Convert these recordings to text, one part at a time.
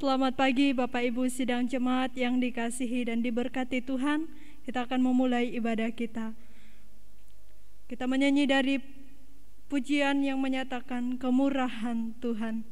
Selamat pagi Bapak Ibu sidang jemaat yang dikasihi dan diberkati Tuhan. Kita akan memulai ibadah kita. Kita menyanyi dari pujian yang menyatakan kemurahan Tuhan.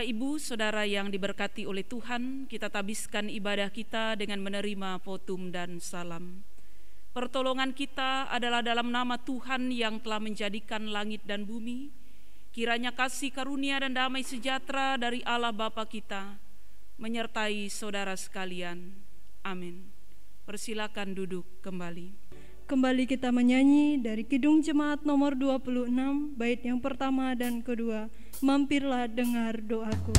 Bapak Ibu Saudara yang diberkati oleh Tuhan, kita tabiskan ibadah kita dengan menerima potum dan salam. Pertolongan kita adalah dalam nama Tuhan yang telah menjadikan langit dan bumi. Kiranya kasih karunia dan damai sejahtera dari Allah Bapa kita menyertai saudara sekalian. Amin. Persilakan duduk kembali. Kembali kita menyanyi dari Kidung Jemaat nomor 26, bait yang pertama dan kedua. Mampirlah dengar doaku.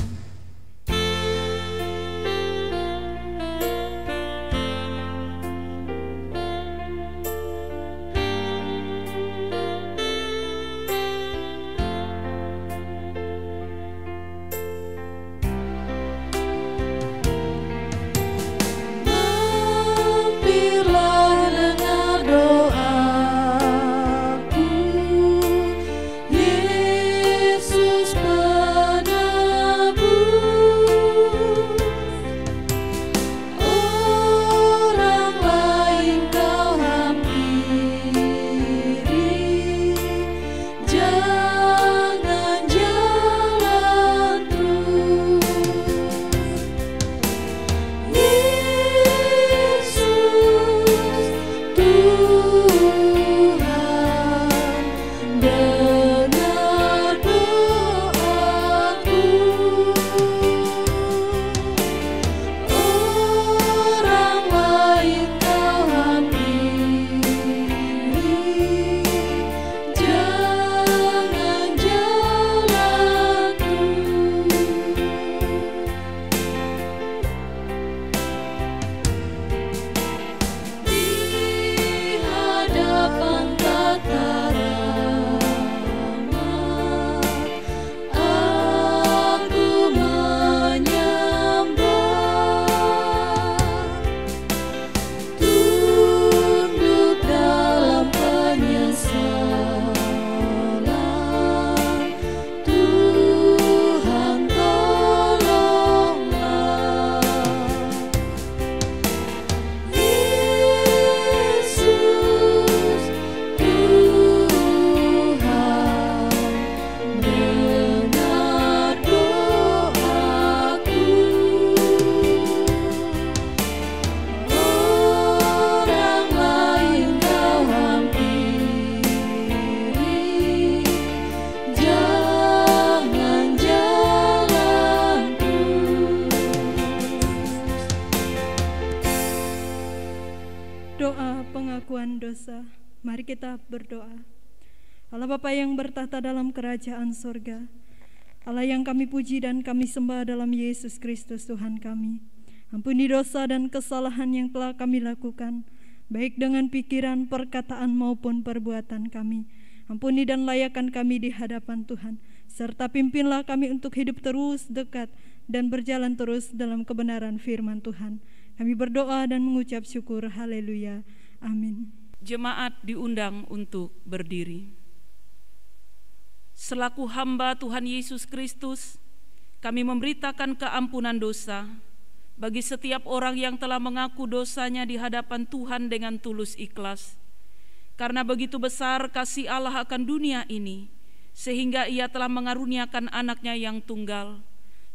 Yesus penebus. dosa. Mari kita berdoa. Allah Bapa yang bertahta dalam kerajaan sorga, Allah yang kami puji dan kami sembah dalam Yesus Kristus Tuhan kami. Ampuni dosa dan kesalahan yang telah kami lakukan, baik dengan pikiran, perkataan maupun perbuatan kami. Ampuni dan layakkan kami di hadapan Tuhan, serta pimpinlah kami untuk hidup terus dekat dan berjalan terus dalam kebenaran firman Tuhan. Kami berdoa dan mengucap syukur. Haleluya. Amin. Jemaat diundang untuk berdiri. Selaku hamba Tuhan Yesus Kristus, kami memberitakan keampunan dosa bagi setiap orang yang telah mengaku dosanya di hadapan Tuhan dengan tulus ikhlas. Karena begitu besar kasih Allah akan dunia ini, sehingga Ia telah mengaruniakan anaknya yang tunggal,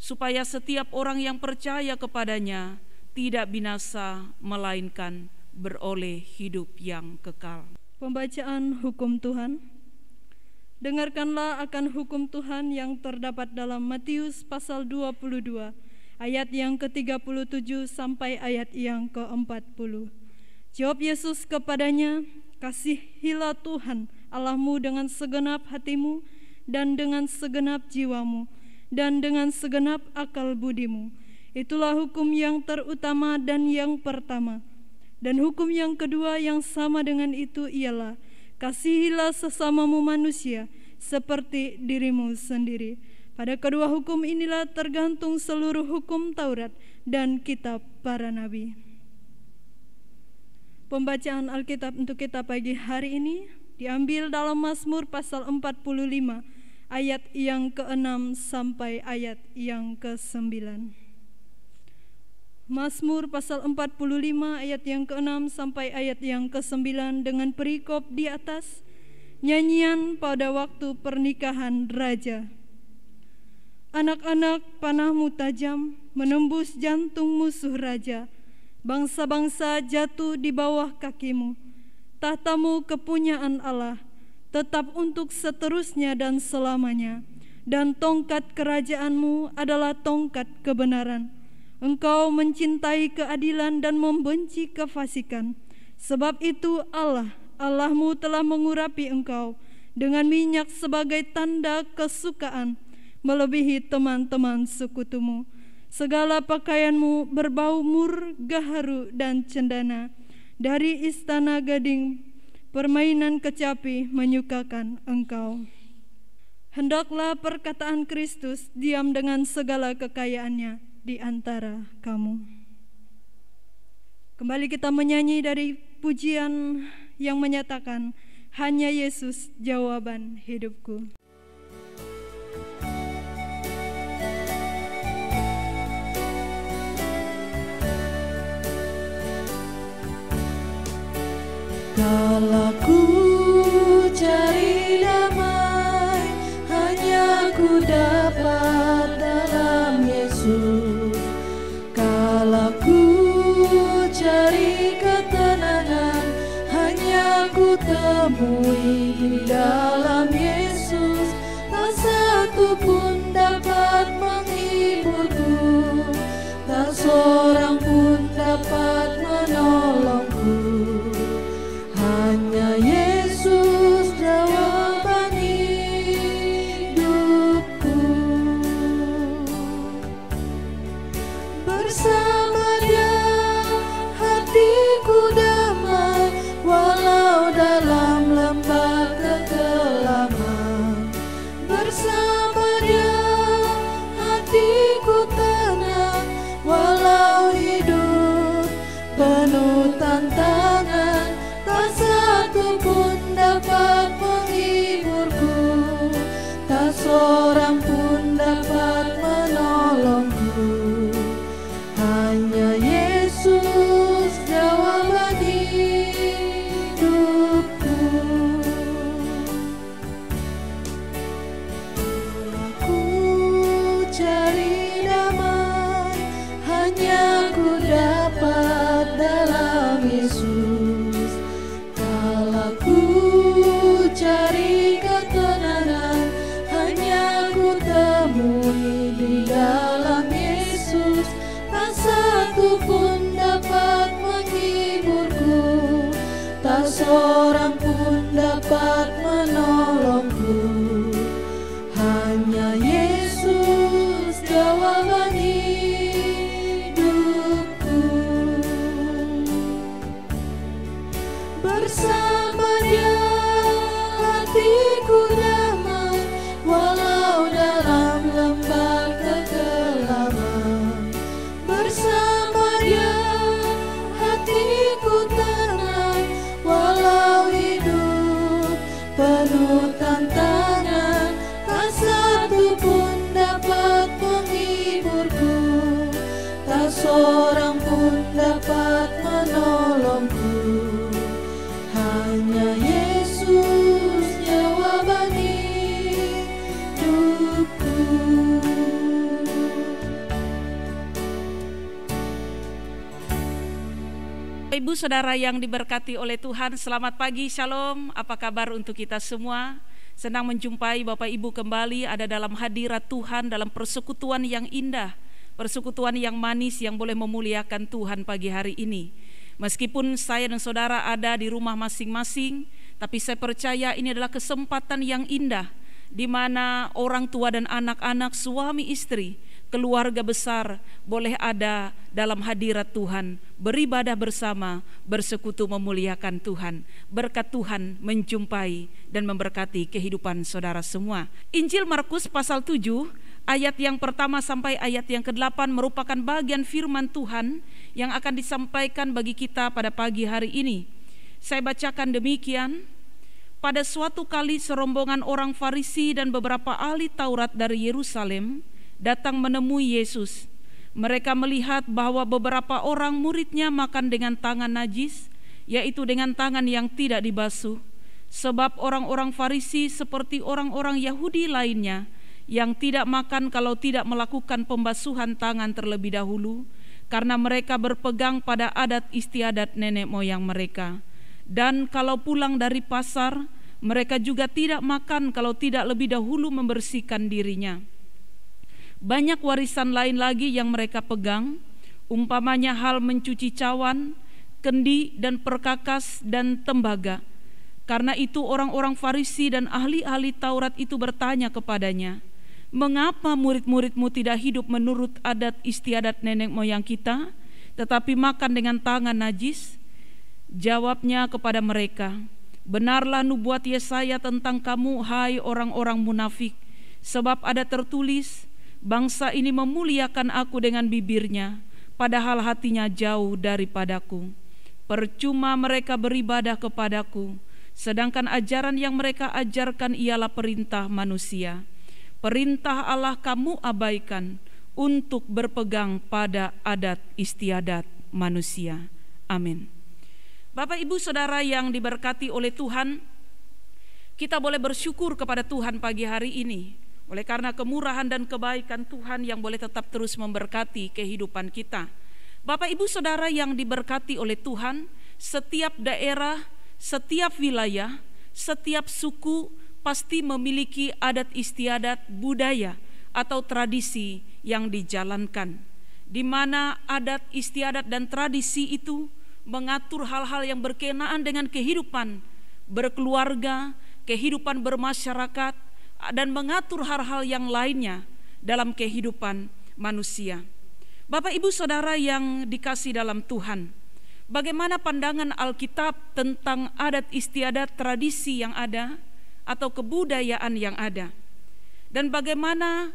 supaya setiap orang yang percaya kepadanya tidak binasa, melainkan beroleh hidup yang kekal. Pembacaan hukum Tuhan. Dengarkanlah akan hukum Tuhan yang terdapat dalam Matius pasal 22, ayat yang ke-37 sampai ayat yang ke-40. Jawab Yesus kepadanya, kasihilah Tuhan Allahmu dengan segenap hatimu dan dengan segenap jiwamu dan dengan segenap akal budimu. Itulah hukum yang terutama dan yang pertama. Dan hukum yang kedua yang sama dengan itu ialah, kasihilah sesamamu manusia seperti dirimu sendiri. Pada kedua hukum inilah tergantung seluruh hukum Taurat dan kitab para nabi. Pembacaan Alkitab untuk kita pagi hari ini diambil dalam Mazmur pasal 45 ayat yang ke-6 sampai ayat yang ke-9. Mazmur pasal 45 ayat yang ke-6 sampai ayat yang ke-9 dengan perikop di atas, nyanyian pada waktu pernikahan raja. Anak-anak, panahmu tajam menembus jantung musuh raja. Bangsa-bangsa jatuh di bawah kakimu. Tahtamu kepunyaan Allah, tetap untuk seterusnya dan selamanya. Dan tongkat kerajaanmu adalah tongkat kebenaran. Engkau mencintai keadilan dan membenci kefasikan. Sebab itu Allah, Allahmu telah mengurapi engkau dengan minyak sebagai tanda kesukaan, melebihi teman-teman sekutumu. Segala pakaianmu berbau mur, gaharu, dan cendana. Dari istana gading, permainan kecapi menyukakan engkau. Hendaklah perkataan Kristus diam dengan segala kekayaannya di antara kamu. Kembali kita menyanyi dari pujian yang menyatakan, hanya Yesus jawaban hidupku. Kala ku cari damai, hanya ku dapat dalam Yesus. Kala ku cari ketenangan, hanya ku temui di dalam Yesus. Tak satu pun dapat menghiburku, tak seorang pun dapat menolongku. Hanya Yesus hatiku damai, walau dalam lembah kegelapan. Bersama Dia hatiku tenang, walau hidup penuh tantangan. Tak satu pun dapat menghiburku, tak seorang pun dapat menolongku. Hanya Yesus jawaban hidupku. Ibu saudara yang diberkati oleh Tuhan, selamat pagi, shalom. Apa kabar untuk kita semua? Senang menjumpai Bapak Ibu kembali ada dalam hadirat Tuhan, dalam persekutuan yang indah, persekutuan yang manis yang boleh memuliakan Tuhan pagi hari ini. Meskipun saya dan saudara ada di rumah masing-masing, tapi saya percaya ini adalah kesempatan yang indah, di mana orang tua dan anak-anak, suami istri, keluarga besar boleh ada dalam hadirat Tuhan, beribadah bersama, bersekutu memuliakan Tuhan. Berkat Tuhan menjumpai dan memberkati kehidupan saudara semua. Injil Markus pasal 7 ayat yang pertama sampai ayat yang ke-8 merupakan bagian firman Tuhan yang akan disampaikan bagi kita pada pagi hari ini. Saya bacakan demikian. Pada suatu kali serombongan orang Farisi dan beberapa ahli Taurat dari Yerusalem datang menemui Yesus. Mereka melihat bahwa beberapa orang muridnya makan dengan tangan najis, yaitu dengan tangan yang tidak dibasuh. Sebab orang-orang Farisi seperti orang-orang Yahudi lainnya yang tidak makan kalau tidak melakukan pembasuhan tangan terlebih dahulu, karena mereka berpegang pada adat istiadat nenek moyang mereka. Dan kalau pulang dari pasar, mereka juga tidak makan kalau tidak lebih dahulu membersihkan dirinya. Banyak warisan lain lagi yang mereka pegang, umpamanya hal mencuci cawan, kendi dan perkakas dan tembaga. Karena itu orang-orang Farisi dan ahli-ahli Taurat itu bertanya kepadanya, "Mengapa murid-muridmu tidak hidup menurut adat istiadat nenek moyang kita, tetapi makan dengan tangan najis?" Jawabnya kepada mereka, "Benarlah nubuat Yesaya tentang kamu, hai orang-orang munafik, sebab ada tertulis, bangsa ini memuliakan aku dengan bibirnya, padahal hatinya jauh daripadaku. Percuma mereka beribadah kepadaku, sedangkan ajaran yang mereka ajarkan ialah perintah manusia. Perintah Allah kamu abaikan untuk berpegang pada adat istiadat manusia." Amin. Bapak Ibu Saudara yang diberkati oleh Tuhan, kita boleh bersyukur kepada Tuhan pagi hari ini oleh karena kemurahan dan kebaikan Tuhan yang boleh tetap terus memberkati kehidupan kita. Bapak Ibu Saudara yang diberkati oleh Tuhan, setiap daerah, setiap wilayah, setiap suku pasti memiliki adat istiadat, budaya atau tradisi yang dijalankan, di mana adat istiadat dan tradisi itu mengatur hal-hal yang berkenaan dengan kehidupan berkeluarga, kehidupan bermasyarakat, dan mengatur hal-hal yang lainnya dalam kehidupan manusia. Bapak Ibu Saudara yang dikasih dalam Tuhan, bagaimana pandangan Alkitab tentang adat istiadat tradisi yang ada atau kebudayaan yang ada? Dan bagaimana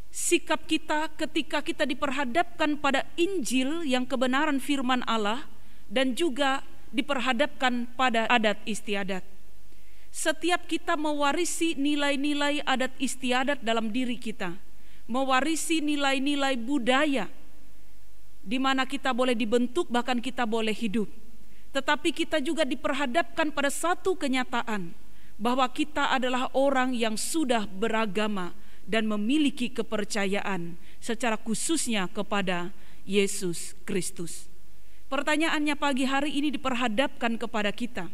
sikap kita ketika kita diperhadapkan pada Injil yang kebenaran firman Allah dan juga diperhadapkan pada adat istiadat? Setiap kita mewarisi nilai-nilai adat istiadat dalam diri kita, mewarisi nilai-nilai budaya di mana kita boleh dibentuk, bahkan kita boleh hidup. Tetapi kita juga diperhadapkan pada satu kenyataan bahwa kita adalah orang yang sudah beragama dan memiliki kepercayaan secara khususnya kepada Yesus Kristus. Pertanyaannya pagi hari ini diperhadapkan kepada kita,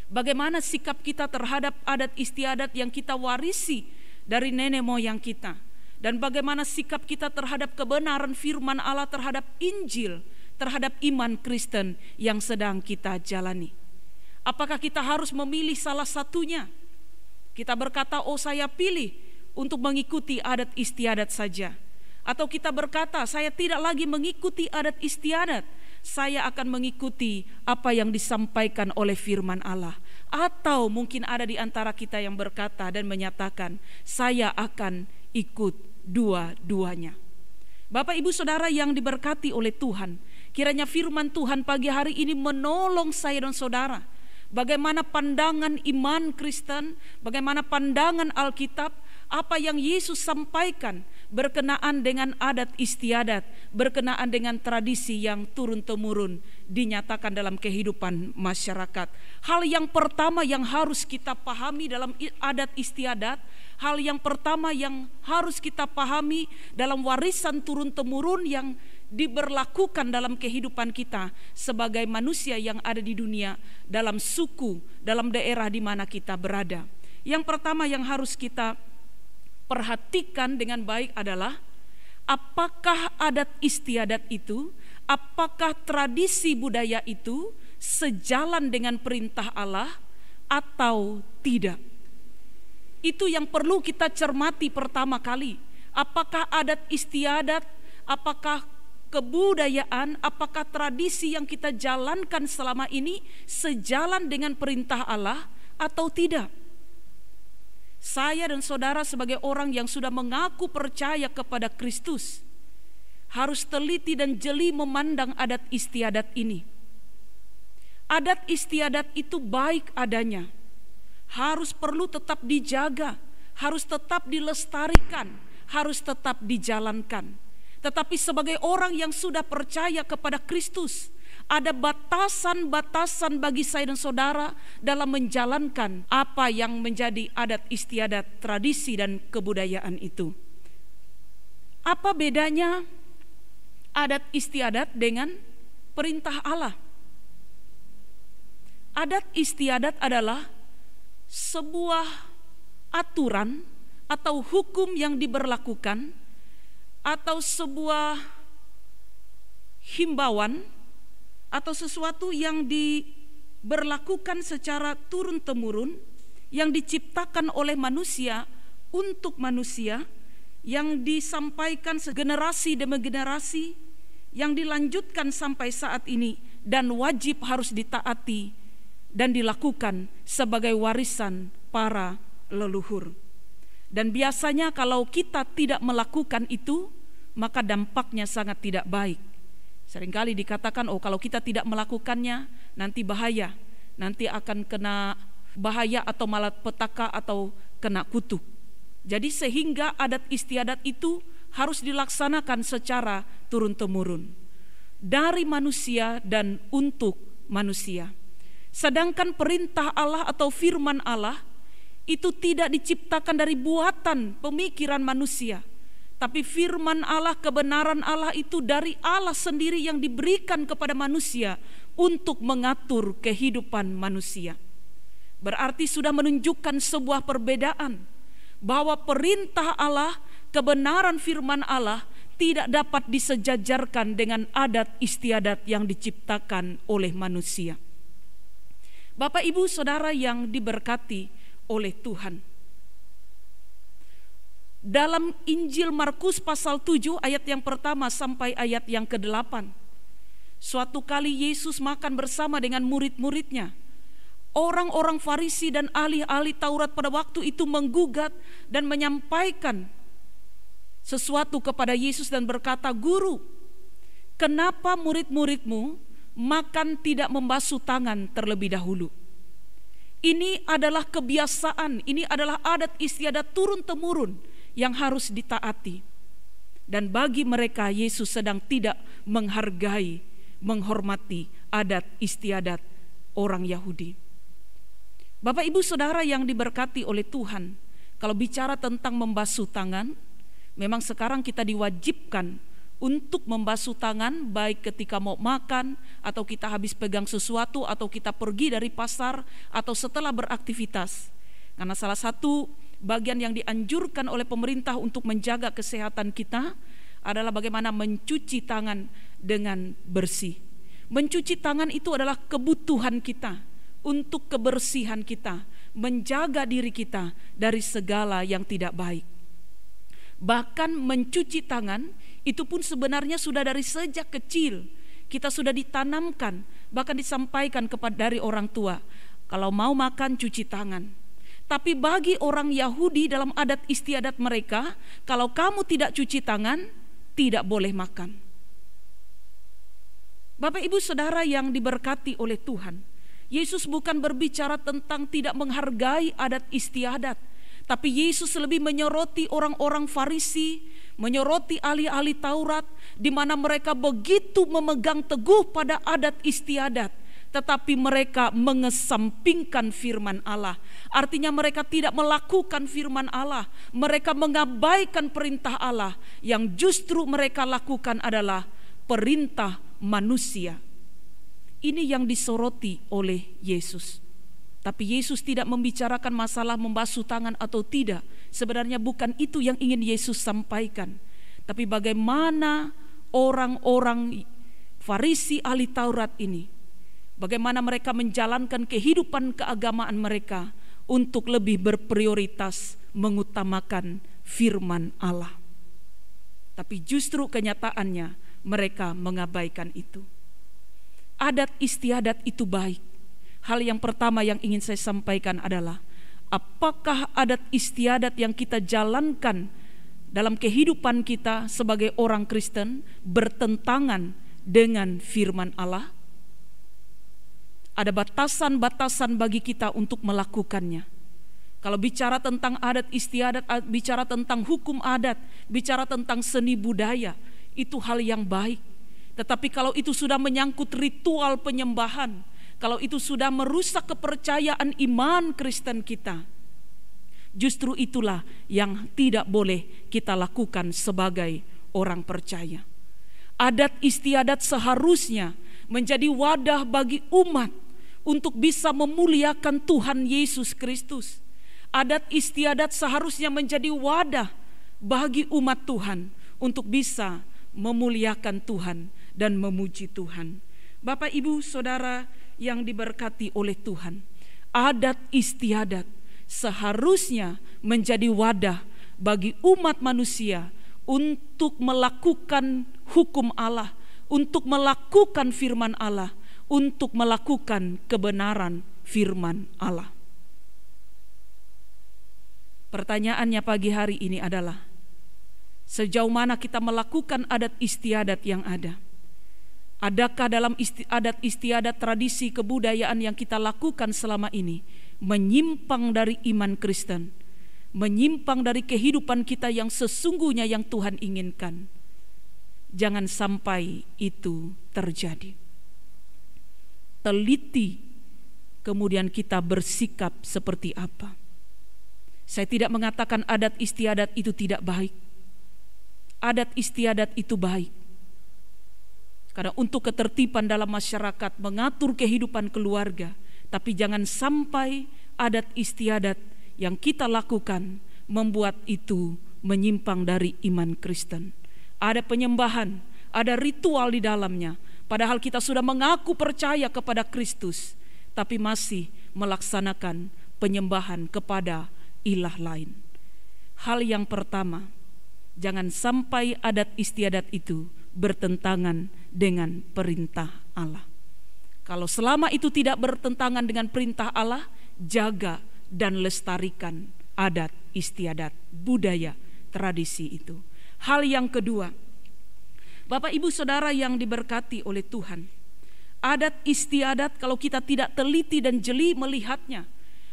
bagaimana sikap kita terhadap adat istiadat yang kita warisi dari nenek moyang kita? Dan bagaimana sikap kita terhadap kebenaran firman Allah, terhadap Injil, terhadap iman Kristen yang sedang kita jalani? Apakah kita harus memilih salah satunya? Kita berkata, oh saya pilih untuk mengikuti adat istiadat saja. Atau kita berkata, saya tidak lagi mengikuti adat istiadat, saya akan mengikuti apa yang disampaikan oleh firman Allah, Atau mungkin ada di antara kita yang berkata dan menyatakan, saya akan ikut dua-duanya. Bapak Ibu Saudara yang diberkati oleh Tuhan, kiranya firman Tuhan pagi hari ini menolong saya dan saudara. Bagaimana pandangan iman Kristen, bagaimana pandangan Alkitab, apa yang Yesus sampaikan berkenaan dengan adat istiadat, berkenaan dengan tradisi yang turun-temurun dinyatakan dalam kehidupan masyarakat. Hal yang pertama yang harus kita pahami dalam adat istiadat, hal yang pertama yang harus kita pahami dalam warisan turun-temurun yang diberlakukan dalam kehidupan kita sebagai manusia yang ada di dunia, dalam suku, dalam daerah di mana kita berada. Yang pertama yang harus kita perhatikan dengan baik adalah apakah adat istiadat itu, apakah tradisi budaya itu sejalan dengan perintah Allah atau tidak. Itu yang perlu kita cermati pertama kali. Apakah adat istiadat, apakah kebudayaan, apakah tradisi yang kita jalankan selama ini sejalan dengan perintah Allah atau tidak. Saya dan saudara sebagai orang yang sudah mengaku percaya kepada Kristus harus teliti dan jeli memandang adat istiadat ini. Adat istiadat itu baik adanya, harus perlu tetap dijaga, harus tetap dilestarikan, harus tetap dijalankan. Tetapi sebagai orang yang sudah percaya kepada Kristus, ada batasan-batasan bagi saya dan saudara dalam menjalankan apa yang menjadi adat istiadat, tradisi dan kebudayaan itu. Apa bedanya adat istiadat dengan perintah Allah? Adat istiadat adalah sebuah aturan atau hukum yang diberlakukan atau sebuah himbauan atau sesuatu yang diberlakukan secara turun-temurun, yang diciptakan oleh manusia untuk manusia, yang disampaikan segenerasi demi generasi, yang dilanjutkan sampai saat ini dan wajib harus ditaati dan dilakukan sebagai warisan para leluhur. Dan biasanya kalau kita tidak melakukan itu, maka dampaknya sangat tidak baik. Seringkali dikatakan, oh kalau kita tidak melakukannya nanti bahaya, nanti akan kena bahaya atau malapetaka atau kena kutuk. Jadi sehingga adat istiadat itu harus dilaksanakan secara turun-temurun dari manusia dan untuk manusia. Sedangkan perintah Allah atau firman Allah itu tidak diciptakan dari buatan pemikiran manusia, tapi firman Allah, kebenaran Allah itu dari Allah sendiri yang diberikan kepada manusia untuk mengatur kehidupan manusia. Berarti sudah menunjukkan sebuah perbedaan, bahwa perintah Allah, kebenaran firman Allah tidak dapat disejajarkan dengan adat istiadat yang diciptakan oleh manusia. Bapak Ibu Saudara yang diberkati oleh Tuhan, dalam Injil Markus pasal 7 ayat yang pertama sampai ayat yang ke-8, suatu kali Yesus makan bersama dengan murid-muridnya. Orang-orang Farisi dan ahli-ahli Taurat pada waktu itu menggugat dan menyampaikan sesuatu kepada Yesus dan berkata, "Guru, kenapa murid-muridmu makan tidak membasuh tangan terlebih dahulu?" Ini adalah kebiasaan, ini adalah adat istiadat turun-temurun yang harus ditaati. Dan bagi mereka Yesus sedang tidak menghargai, menghormati adat istiadat orang Yahudi. Bapak Ibu Saudara yang diberkati oleh Tuhan, kalau bicara tentang membasuh tangan, memang sekarang kita diwajibkan untuk membasuh tangan, baik ketika mau makan, atau kita habis pegang sesuatu, atau kita pergi dari pasar, atau setelah beraktivitas. Karena salah satu bagian yang dianjurkan oleh pemerintah untuk menjaga kesehatan kita adalah bagaimana mencuci tangan dengan bersih. Mencuci tangan itu adalah kebutuhan kita untuk kebersihan kita, menjaga diri kita dari segala yang tidak baik. Bahkan mencuci tangan itu pun sebenarnya sudah dari sejak kecil kita sudah ditanamkan, bahkan disampaikan kepada dari orang tua. Kalau mau makan, cuci tangan. Tapi bagi orang Yahudi dalam adat istiadat mereka, kalau kamu tidak cuci tangan, tidak boleh makan. Bapak Ibu Saudara yang diberkati oleh Tuhan, Yesus bukan berbicara tentang tidak menghargai adat istiadat, tapi Yesus lebih menyoroti orang-orang Farisi, menyoroti ahli-ahli Taurat, di mana mereka begitu memegang teguh pada adat istiadat, tetapi mereka mengesampingkan firman Allah. Artinya mereka tidak melakukan firman Allah, mereka mengabaikan perintah Allah. Yang justru mereka lakukan adalah perintah manusia. Ini yang disoroti oleh Yesus. Tapi Yesus tidak membicarakan masalah membasuh tangan atau tidak. Sebenarnya bukan itu yang ingin Yesus sampaikan. Tapi bagaimana orang-orang Farisi ahli Taurat ini, bagaimana mereka menjalankan kehidupan keagamaan mereka untuk lebih berprioritas mengutamakan firman Allah. Tapi justru kenyataannya mereka mengabaikan itu. Adat istiadat itu baik. Hal yang pertama yang ingin saya sampaikan adalah, apakah adat istiadat yang kita jalankan dalam kehidupan kita sebagai orang Kristen bertentangan dengan firman Allah? Ada batasan-batasan bagi kita untuk melakukannya. Kalau bicara tentang adat istiadat, bicara tentang hukum adat, bicara tentang seni budaya, itu hal yang baik. Tetapi kalau itu sudah menyangkut ritual penyembahan, kalau itu sudah merusak kepercayaan iman Kristen kita, justru itulah yang tidak boleh kita lakukan sebagai orang percaya. Adat istiadat seharusnya menjadi wadah bagi umat untuk bisa memuliakan Tuhan Yesus Kristus. Adat istiadat seharusnya menjadi wadah bagi umat Tuhan untuk bisa memuliakan Tuhan dan memuji Tuhan. Bapak Ibu Saudara yang diberkati oleh Tuhan, adat istiadat seharusnya menjadi wadah bagi umat manusia untuk melakukan hukum Allah, untuk melakukan firman Allah, untuk melakukan kebenaran firman Allah. Pertanyaannya pagi hari ini adalah, sejauh mana kita melakukan adat istiadat yang ada? Adakah dalam adat istiadat tradisi kebudayaan yang kita lakukan selama ini menyimpang dari iman Kristen, menyimpang dari kehidupan kita yang sesungguhnya yang Tuhan inginkan? Jangan sampai itu terjadi. Teliti kemudian kita bersikap seperti apa. Saya tidak mengatakan adat istiadat itu tidak baik. Adat istiadat itu baik. Karena untuk ketertiban dalam masyarakat, mengatur kehidupan keluarga. Tapi jangan sampai adat istiadat yang kita lakukan membuat itu menyimpang dari iman Kristen. Ada penyembahan, ada ritual di dalamnya. Padahal kita sudah mengaku percaya kepada Kristus, tapi masih melaksanakan penyembahan kepada ilah lain. Hal yang pertama, jangan sampai adat istiadat itu bertentangan dengan perintah Allah. Kalau selama itu tidak bertentangan dengan perintah Allah, jaga dan lestarikan adat istiadat, budaya, tradisi itu. Hal yang kedua, Bapak Ibu Saudara yang diberkati oleh Tuhan, adat istiadat kalau kita tidak teliti dan jeli melihatnya,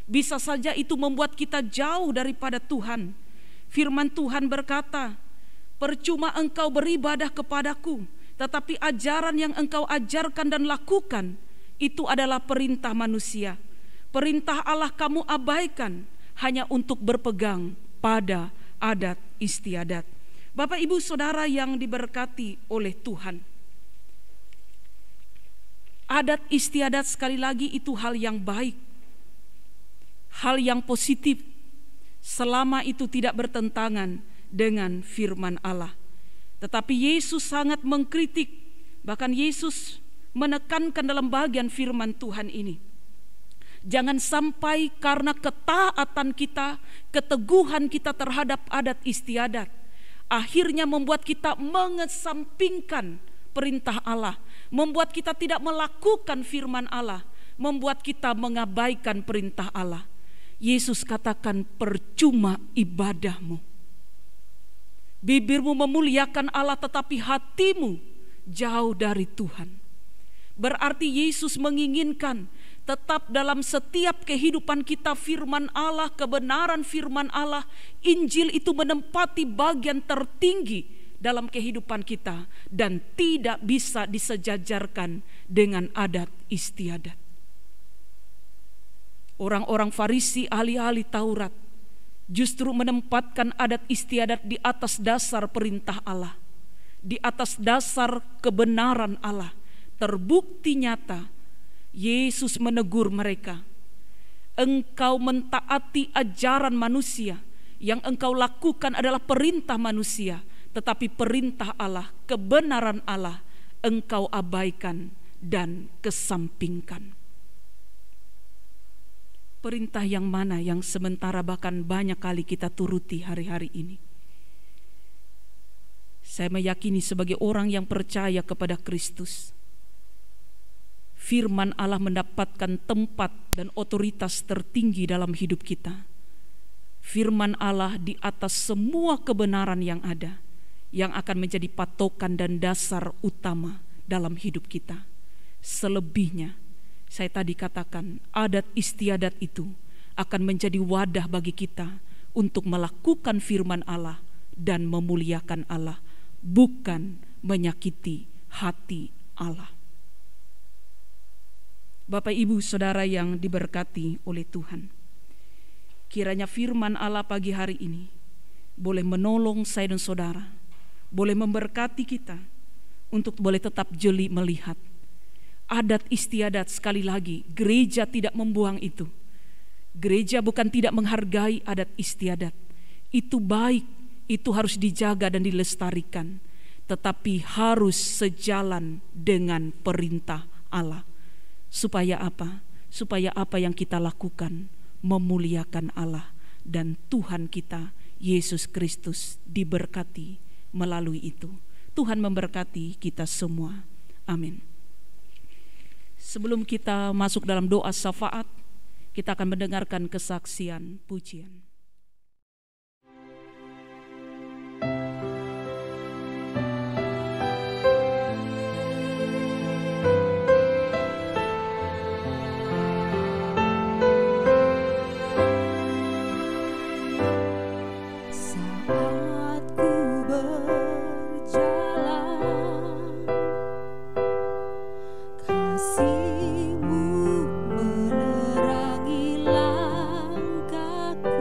bisa saja itu membuat kita jauh daripada Tuhan. Firman Tuhan berkata, percuma engkau beribadah kepadaku, tetapi ajaran yang engkau ajarkan dan lakukan itu adalah perintah manusia. Perintah Allah kamu abaikan hanya untuk berpegang pada adat istiadat. Bapak Ibu Saudara yang diberkati oleh Tuhan, adat istiadat sekali lagi itu hal yang baik, hal yang positif, selama itu tidak bertentangan dengan firman Allah. Tetapi Yesus sangat mengkritik, bahkan Yesus menekankan dalam bagian firman Tuhan ini, jangan sampai karena ketaatan kita, keteguhan kita terhadap adat istiadat, akhirnya membuat kita mengesampingkan perintah Allah, membuat kita tidak melakukan firman Allah, membuat kita mengabaikan perintah Allah. Yesus katakan, percuma ibadahmu. Bibirmu memuliakan Allah tetapi hatimu jauh dari Tuhan. Berarti Yesus menginginkan tetap dalam setiap kehidupan kita firman Allah, kebenaran firman Allah, Injil itu menempati bagian tertinggi dalam kehidupan kita dan tidak bisa disejajarkan dengan adat istiadat. Orang-orang Farisi, ahli-ahli Taurat, justru menempatkan adat istiadat di atas dasar perintah Allah, di atas dasar kebenaran Allah. Terbukti nyata, Yesus menegur mereka, engkau mentaati ajaran manusia, yang engkau lakukan adalah perintah manusia, tetapi perintah Allah, kebenaran Allah, engkau abaikan dan kesampingkan. Perintah yang mana yang sementara bahkan banyak kali kita turuti hari-hari ini? Saya meyakini sebagai orang yang percaya kepada Kristus, firman Allah mendapatkan tempat dan otoritas tertinggi dalam hidup kita. Firman Allah di atas semua kebenaran yang ada, yang akan menjadi patokan dan dasar utama dalam hidup kita. Selebihnya, saya tadi katakan, adat istiadat itu akan menjadi wadah bagi kita untuk melakukan firman Allah dan memuliakan Allah, bukan menyakiti hati Allah. Bapak, Ibu, Saudara yang diberkati oleh Tuhan, kiranya firman Allah pagi hari ini boleh menolong saya dan saudara, boleh memberkati kita untuk boleh tetap jeli melihat adat istiadat. Sekali lagi, gereja tidak membuang itu. Gereja bukan tidak menghargai adat istiadat. Itu baik, itu harus dijaga dan dilestarikan, tetapi harus sejalan dengan perintah Allah. Supaya apa? Supaya apa yang kita lakukan memuliakan Allah dan Tuhan kita Yesus Kristus diberkati melalui itu. Tuhan memberkati kita semua. Amin. Sebelum kita masuk dalam doa syafaat, kita akan mendengarkan kesaksian pujian. Kasih-Mu menerangi langkahku.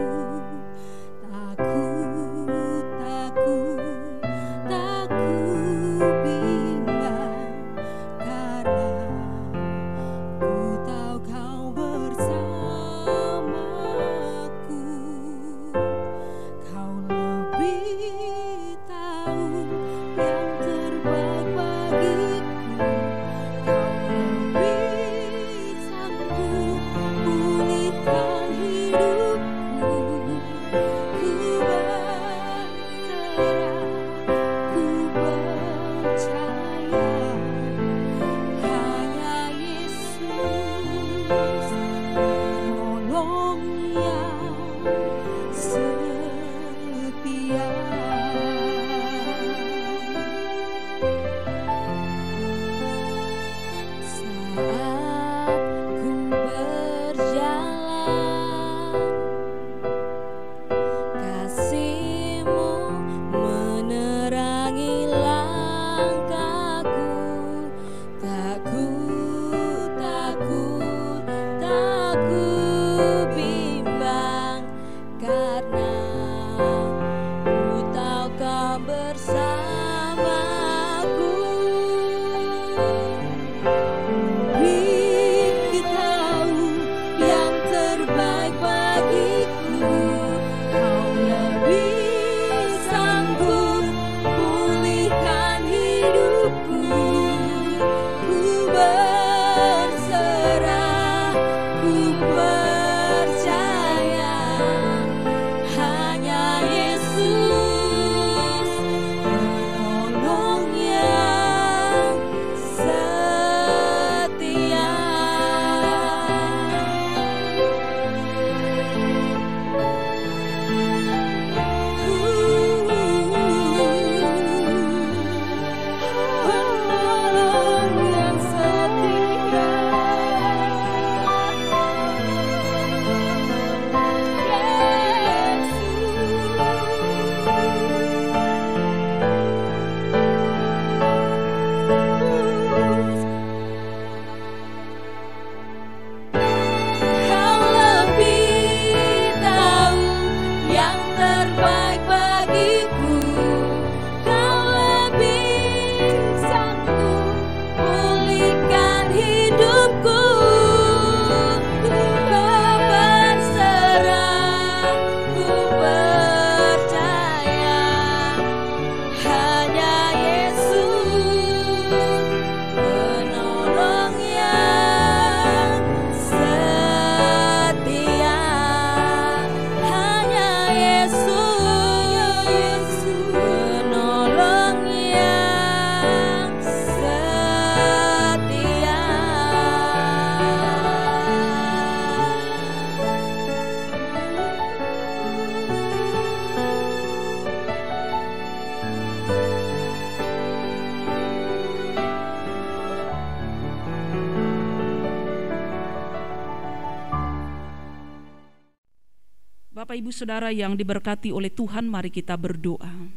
Bapak Ibu Saudara yang diberkati oleh Tuhan, mari kita berdoa.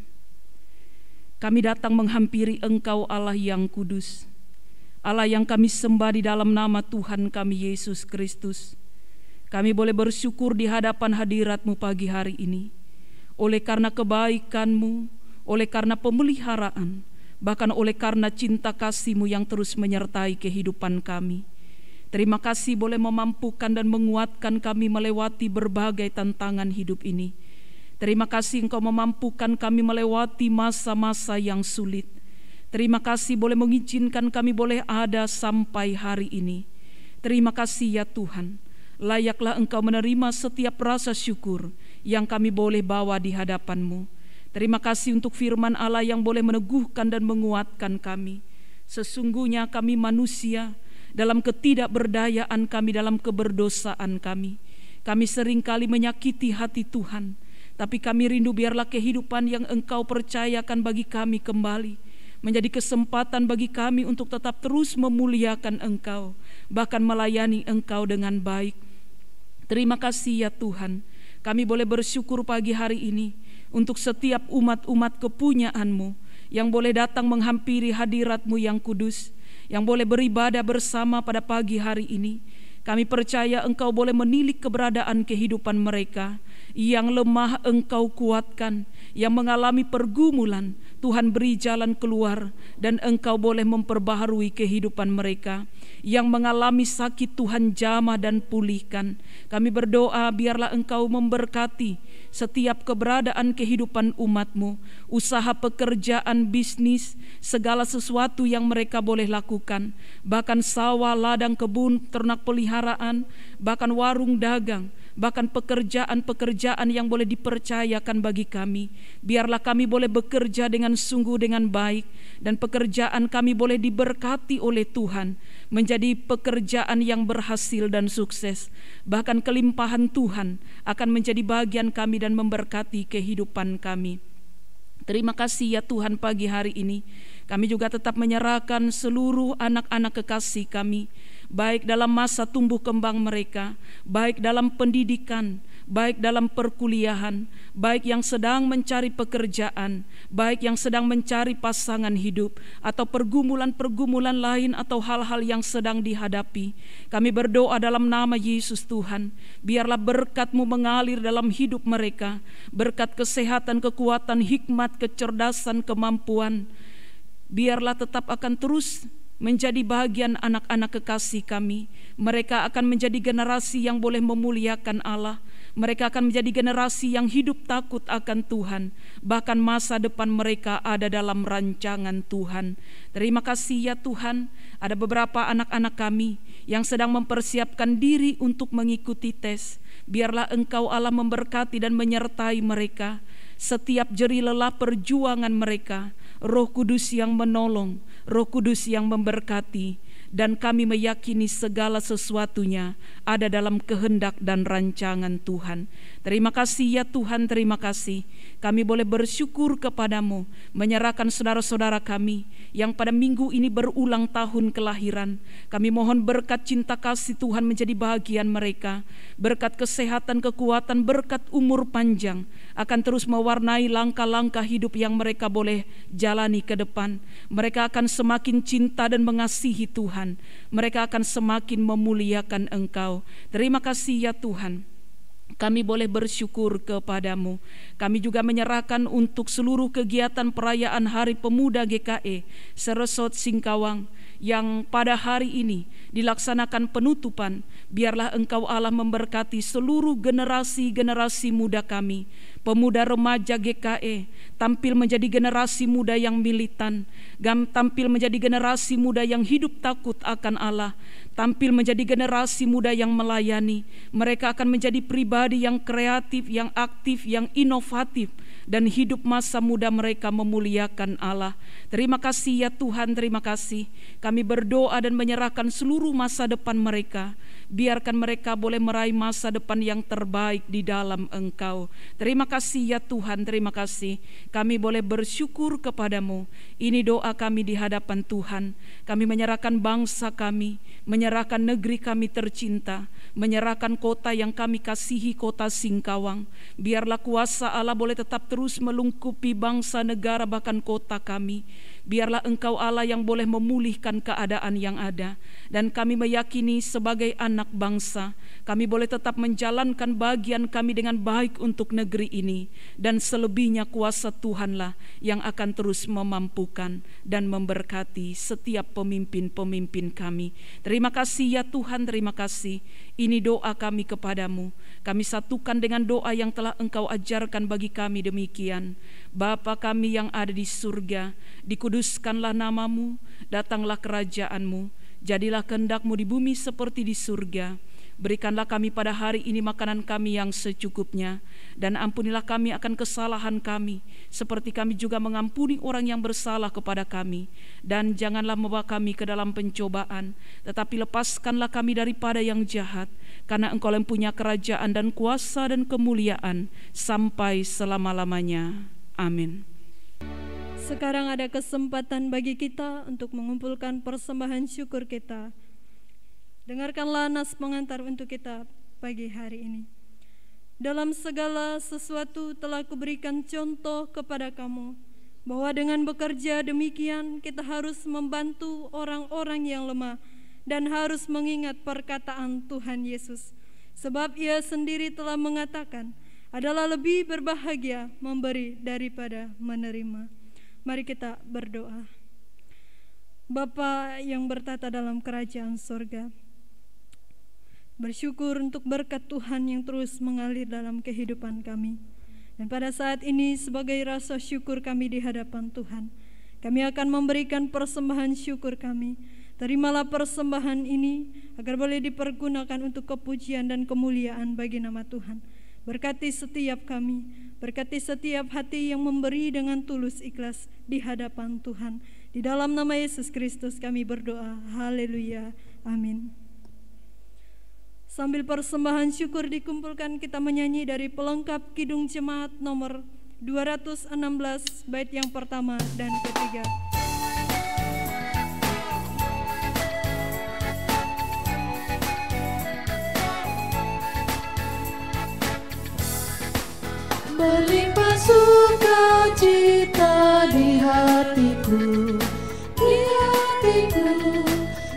Kami datang menghampiri Engkau Allah yang kudus, Allah yang kami sembah di dalam nama Tuhan kami Yesus Kristus. Kami boleh bersyukur di hadapan hadirat-Mu pagi hari ini, oleh karena kebaikan-Mu, oleh karena pemeliharaan, bahkan oleh karena cinta kasih-Mu yang terus menyertai kehidupan kami. Terima kasih boleh memampukan dan menguatkan kami melewati berbagai tantangan hidup ini. Terima kasih Engkau memampukan kami melewati masa-masa yang sulit. Terima kasih boleh mengizinkan kami boleh ada sampai hari ini. Terima kasih ya Tuhan, layaklah Engkau menerima setiap rasa syukur yang kami boleh bawa di hadapan-Mu. Terima kasih untuk firman Allah yang boleh meneguhkan dan menguatkan kami. Sesungguhnya kami manusia, dalam ketidakberdayaan kami, dalam keberdosaan kami seringkali menyakiti hati Tuhan. Tapi kami rindu biarlah kehidupan yang Engkau percayakan bagi kami kembali menjadi kesempatan bagi kami untuk tetap terus memuliakan Engkau, bahkan melayani Engkau dengan baik. Terima kasih ya Tuhan, kami boleh bersyukur pagi hari ini untuk setiap umat-umat kepunyaan-Mu yang boleh datang menghampiri hadirat-Mu yang kudus, yang boleh beribadah bersama pada pagi hari ini. Kami percaya Engkau boleh menilik keberadaan kehidupan mereka. Yang lemah Engkau kuatkan, yang mengalami pergumulan Tuhan beri jalan keluar, dan Engkau boleh memperbaharui kehidupan mereka. Yang mengalami sakit Tuhan jamah dan pulihkan. Kami berdoa biarlah Engkau memberkati setiap keberadaan kehidupan umat-Mu, usaha pekerjaan, bisnis, segala sesuatu yang mereka boleh lakukan, bahkan sawah, ladang, kebun, ternak peliharaan, bahkan warung dagang, bahkan pekerjaan-pekerjaan yang boleh dipercayakan bagi kami. Biarlah kami boleh bekerja dengan sungguh dengan baik, dan pekerjaan kami boleh diberkati oleh Tuhan, menjadi pekerjaan yang berhasil dan sukses. Bahkan kelimpahan Tuhan akan menjadi bagian kami dan memberkati kehidupan kami. Terima kasih ya Tuhan, pagi hari ini kami juga tetap menyerahkan seluruh anak-anak kekasih kami, baik dalam masa tumbuh kembang mereka, baik dalam pendidikan, baik dalam perkuliahan, baik yang sedang mencari pekerjaan, baik yang sedang mencari pasangan hidup, atau pergumulan-pergumulan lain atau hal-hal yang sedang dihadapi. Kami berdoa dalam nama Yesus Tuhan, biarlah berkat-Mu mengalir dalam hidup mereka, berkat kesehatan, kekuatan, hikmat, kecerdasan, kemampuan. Biarlah tetap akan terus menjadi bagian anak-anak kekasih kami. Mereka akan menjadi generasi yang boleh memuliakan Allah. Mereka akan menjadi generasi yang hidup takut akan Tuhan. Bahkan masa depan mereka ada dalam rancangan Tuhan. Terima kasih ya Tuhan, ada beberapa anak-anak kami yang sedang mempersiapkan diri untuk mengikuti tes. Biarlah Engkau Allah memberkati dan menyertai mereka. Setiap jeri lelah perjuangan mereka, Roh Kudus yang menolong, Roh Kudus yang memberkati, dan kami meyakini segala sesuatunya ada dalam kehendak dan rancangan Tuhan. Terima kasih ya Tuhan, terima kasih. Kami boleh bersyukur kepadamu, menyerahkan saudara-saudara kami yang pada minggu ini berulang tahun kelahiran. Kami mohon berkat cinta kasih Tuhan menjadi bagian mereka, berkat kesehatan, kekuatan, berkat umur panjang akan terus mewarnai langkah-langkah hidup yang mereka boleh jalani ke depan. Mereka akan semakin cinta dan mengasihi Tuhan. Mereka akan semakin memuliakan Engkau. Terima kasih ya Tuhan, kami boleh bersyukur kepadamu. Kami juga menyerahkan untuk seluruh kegiatan perayaan Hari Pemuda GKE Seresot Singkawang yang pada hari ini dilaksanakan penutupan. Biarlah Engkau Allah memberkati seluruh generasi-generasi muda kami. Pemuda remaja GKE tampil menjadi generasi muda yang militan, tampil menjadi generasi muda yang hidup takut akan Allah, tampil menjadi generasi muda yang melayani. Mereka akan menjadi pribadi yang kreatif, yang aktif, yang inovatif, dan hidup masa muda mereka memuliakan Allah. Terima kasih ya Tuhan, terima kasih. Kami berdoa dan menyerahkan seluruh masa depan mereka. Biarkan mereka boleh meraih masa depan yang terbaik di dalam Engkau. Terima kasih kasih ya Tuhan, terima kasih. Kami boleh bersyukur kepadamu. Ini doa kami di hadapan Tuhan. Kami menyerahkan bangsa kami, menyerahkan negeri kami tercinta, menyerahkan kota yang kami kasihi, kota Singkawang. Biarlah kuasa Allah boleh tetap terus melingkupi bangsa, negara, bahkan kota kami. Biarlah Engkau Allah yang boleh memulihkan keadaan yang ada. Dan kami meyakini sebagai anak bangsa, kami boleh tetap menjalankan bagian kami dengan baik untuk negeri ini. Dan selebihnya kuasa Tuhanlah yang akan terus memampukan dan memberkati setiap pemimpin-pemimpin kami. Terima kasih ya Tuhan, terima kasih. Ini doa kami kepadamu. Kami satukan dengan doa yang telah Engkau ajarkan bagi kami demikian. Bapa kami yang ada di surga, dikuduskanlah namamu, datanglah kerajaanmu, jadilah kehendak-Mu di bumi seperti di surga. Berikanlah kami pada hari ini makanan kami yang secukupnya, dan ampunilah kami akan kesalahan kami, seperti kami juga mengampuni orang yang bersalah kepada kami. Dan janganlah membawa kami ke dalam pencobaan, tetapi lepaskanlah kami daripada yang jahat, karena Engkau yang punya kerajaan dan kuasa dan kemuliaan sampai selama-lamanya. Amin. Sekarang ada kesempatan bagi kita untuk mengumpulkan persembahan syukur kita. Dengarkanlah nas pengantar untuk kita pagi hari ini. Dalam segala sesuatu telah kuberikan contoh kepada kamu, bahwa dengan bekerja demikian kita harus membantu orang-orang yang lemah dan harus mengingat perkataan Tuhan Yesus. Sebab Ia sendiri telah mengatakan, adalah lebih berbahagia memberi daripada menerima. Mari kita berdoa. Bapa yang bertata dalam kerajaan sorga, bersyukur untuk berkat Tuhan yang terus mengalir dalam kehidupan kami. Dan pada saat ini sebagai rasa syukur kami di hadapan Tuhan, kami akan memberikan persembahan syukur kami. Terimalah persembahan ini agar boleh dipergunakan untuk kepujian dan kemuliaan bagi nama Tuhan. Berkati setiap kami, berkati setiap hati yang memberi dengan tulus ikhlas di hadapan Tuhan. Di dalam nama Yesus Kristus kami berdoa. Haleluya. Amin. Sambil persembahan syukur dikumpulkan, kita menyanyi dari pelengkap Kidung Jemaat nomor 216 bait yang pertama dan ketiga. Berlimpah sukacita di hatiku, di hatiku,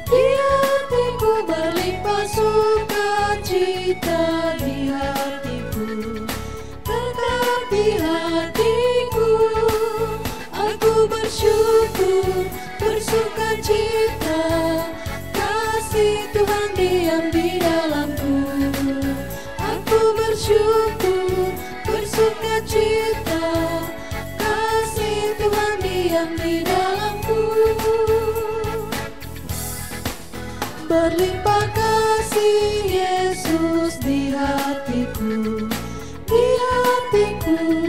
di hatiku. Berlimpah sukacita di hatiku, tetap di hatiku. Aku bersyukur, bersukacita, kasih Tuhan diam di dalamku. Aku bersyukur, bersukacita, kasih Tuhan diam di dalamku. Berlimpah kasih Yesus di hatiku, di hatiku,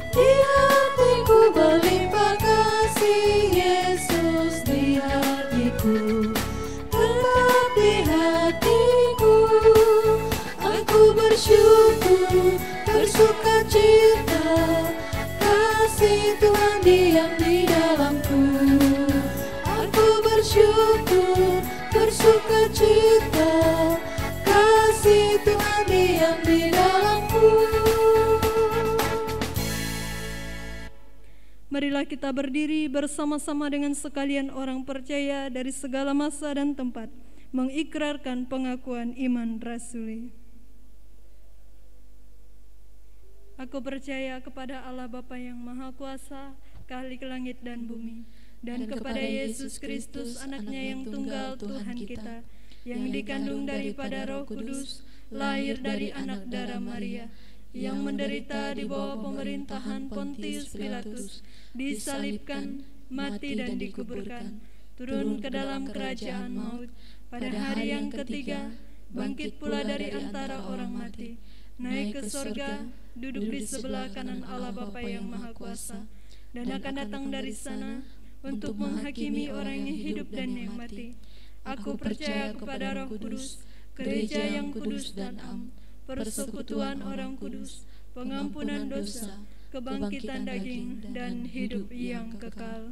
di hatiku. Berlimpah kasih Yesus di hatiku, tetap di hatiku. Aku bersyukur, bersukacita, kasih Tuhan diam di dalamku. Aku bersyukur, bersukacita, kasih Tuhan diam di dalamku. Marilah kita berdiri bersama-sama dengan sekalian orang percaya dari segala masa dan tempat, mengikrarkan pengakuan iman rasuli. Aku percaya kepada Allah Bapa yang Maha Kuasa, Khalik langit dan bumi, dan kepada Yesus Kristus, Anaknya yang tunggal Tuhan kita, yang dikandung daripada Roh Kudus, lahir dari anak darah Maria, yang menderita di bawah pemerintahan Pontius Pilatus, disalibkan, mati dan dikuburkan, turun ke dalam kerajaan maut, pada hari yang ketiga bangkit pula dari antara orang mati, naik ke sorga, duduk di sebelah kanan Allah Bapa yang Maha Kuasa, dan akan datang dari sana untuk menghakimi orang yang hidup dan yang mati. Aku percaya kepada Roh Kudus, gereja yang kudus dan am, persekutuan orang kudus, pengampunan dosa, kebangkitan daging, dan hidup yang kekal.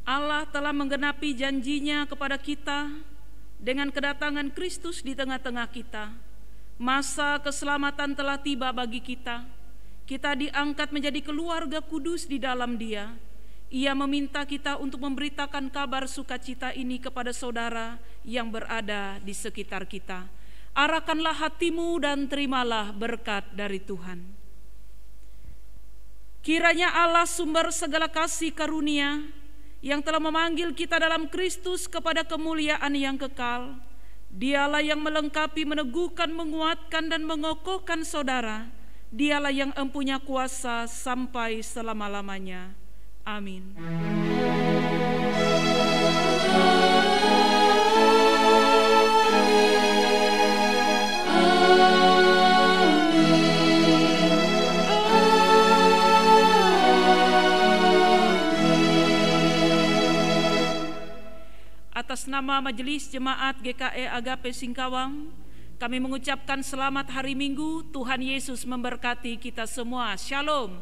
Allah telah menggenapi janjinya kepada kita dengan kedatangan Kristus di tengah-tengah kita. Masa keselamatan telah tiba bagi kita. Kita diangkat menjadi keluarga kudus di dalam Dia. Ia meminta kita untuk memberitakan kabar sukacita ini kepada saudara yang berada di sekitar kita. Arahkanlah hatimu dan terimalah berkat dari Tuhan. Kiranya Allah sumber segala kasih karunia yang telah memanggil kita dalam Kristus kepada kemuliaan yang kekal, Dialah yang melengkapi, meneguhkan, menguatkan, dan mengokohkan saudara. Dialah yang empunya kuasa sampai selama-lamanya. Amin. Atas nama Majelis Jemaat GKE Agape Singkawang, kami mengucapkan selamat hari Minggu. Tuhan Yesus memberkati kita semua. Shalom.